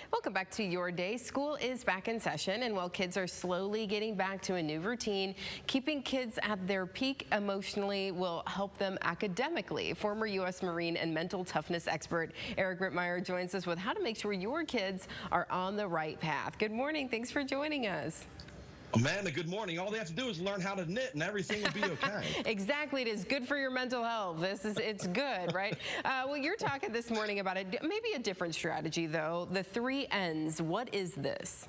Welcome back to Your Day. School is back in session, and while kids are slowly getting back to a new routine, keeping kids at their peak emotionally will help them academically. Former U.S. Marine and mental toughness expert Eric Rittmeyer joins us with how to make sure your kids are on the right path. Good morning. Thanks for joining us. Amanda, good morning. All they have to do is learn how to knit and everything will be okay. Exactly. It is good for your mental health. It's good, right? Well, you're talking this morning about maybe a different strategy, though. The 3 N's. What is this?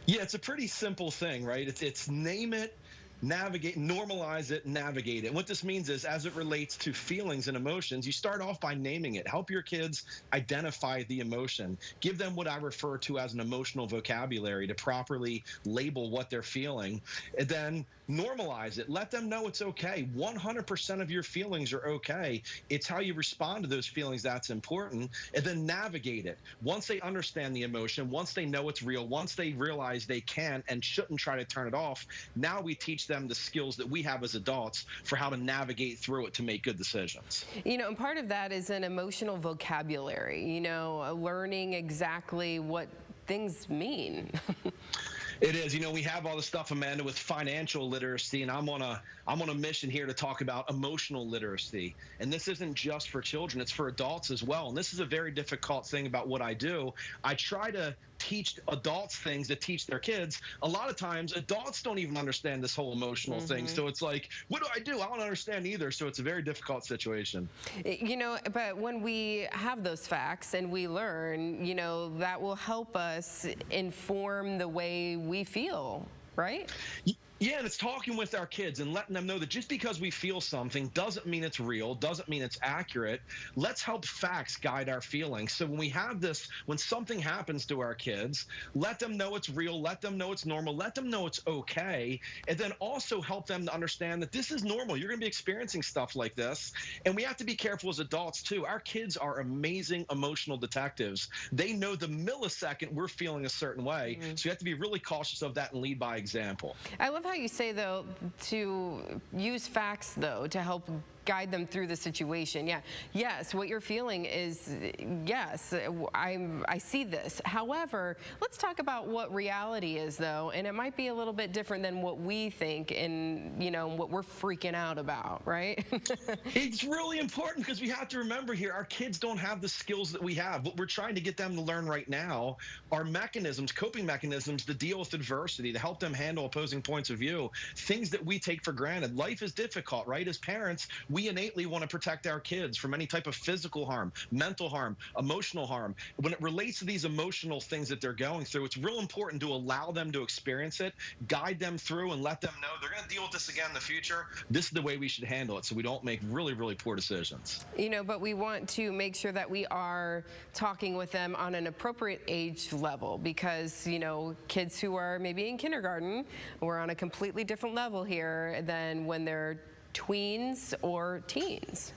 Yeah, it's a pretty simple thing, right? It's name it, navigate, normalize it, navigate it. And what this means is, as it relates to feelings and emotions, you start off by naming it. Help your kids identify the emotion. Give them what I refer to as an emotional vocabulary to properly label what they're feeling. And then normalize it. Let them know it's okay. 100% of your feelings are okay. It's how you respond to those feelings that's important. And then navigate it. Once they understand the emotion, once they know it's real, once they realize they can and shouldn't try to turn it off, now we teach them the skills that we have as adults for how to navigate through it to make good decisions. You know, and part of that is an emotional vocabulary, you know, learning exactly what things mean. It is. You know, we have all the stuff, Amanda, with financial literacy, and I'm on a mission here to talk about emotional literacy. And this isn't just for children, it's for adults as well. And this is a very difficult thing about what I do. I try to teach adults things that teach their kids. A lot of times, adults don't even understand this whole emotional thing. So it's like, what do? I don't understand either. So it's a very difficult situation. You know, but when we have those facts and we learn, you know, that will help us inform the way we feel, right? Yeah, and it's talking with our kids and letting them know that just because we feel something doesn't mean it's real, doesn't mean it's accurate. Let's help facts guide our feelings. So when we have this, when something happens to our kids, let them know it's real, let them know it's normal, let them know it's okay, and then also help them to understand that this is normal. You're going to be experiencing stuff like this, and we have to be careful as adults too. Our kids are amazing emotional detectives. They know the millisecond we're feeling a certain way, so you have to be really cautious of that and lead by example. I love how you say, though, to use facts, though, to help guide them through the situation. Yeah, yes, what you're feeling is, yes, I see this. However, let's talk about what reality is, though, and it might be a little bit different than what we think and, you know, what we're freaking out about, right? It's really important because we have to remember here, our kids don't have the skills that we have. What we're trying to get them to learn right now are mechanisms, coping mechanisms to deal with adversity, to help them handle opposing points of view, things that we take for granted. Life is difficult, right? As parents, we innately want to protect our kids from any type of physical harm, mental harm, emotional harm. When it relates to these emotional things that they're going through, it's real important to allow them to experience it, guide them through, and let them know they're going to deal with this again in the future. This is the way we should handle it so we don't make really, really poor decisions. You know, but we want to make sure that we are talking with them on an appropriate age level because, you know, kids who are maybe in kindergarten, we're on a completely different level here than when they're tweens or teens.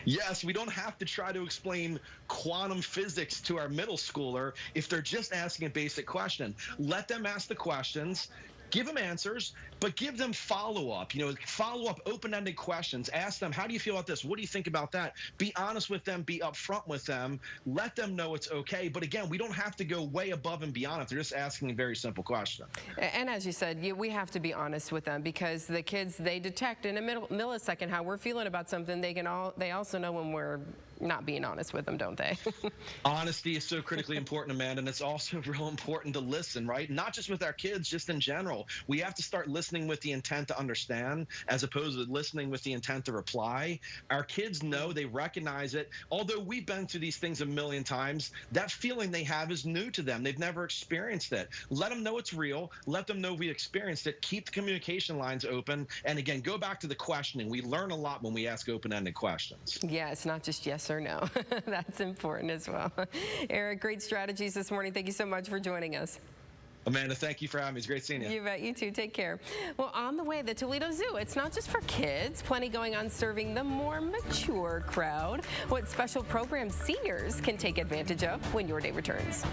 Yes, we don't have to try to explain quantum physics to our middle schooler if they're just asking a basic question. Let them ask the questions. Give them answers, but give them follow-up, you know, follow-up open-ended questions. Ask them, how do you feel about this? What do you think about that? Be honest with them, be upfront with them, let them know it's okay. But again, we don't have to go way above and beyond if they're just asking a very simple question. And as you said, we have to be honest with them because the kids, they detect in a millisecond how we're feeling about something. They also know when we're not being honest with them, don't they? Honesty is so critically important, Amanda, and it's also real important to listen, right? Not just with our kids, just in general. We have to start listening with the intent to understand as opposed to listening with the intent to reply. Our kids know, they recognize it. Although we've been through these things a million times, that feeling they have is new to them. They've never experienced it. Let them know it's real. Let them know we experienced it. Keep the communication lines open. And again, go back to the questioning. We learn a lot when we ask open-ended questions. Yeah, it's not just yes or no. That's important as well. Eric, great strategies this morning. Thank you so much for joining us. Amanda, thank you for having me. It's great seeing you. You bet. You too. Take care. Well, on the way, the Toledo Zoo. It's not just for kids. Plenty going on serving the more mature crowd. What special programs seniors can take advantage of when Your Day returns.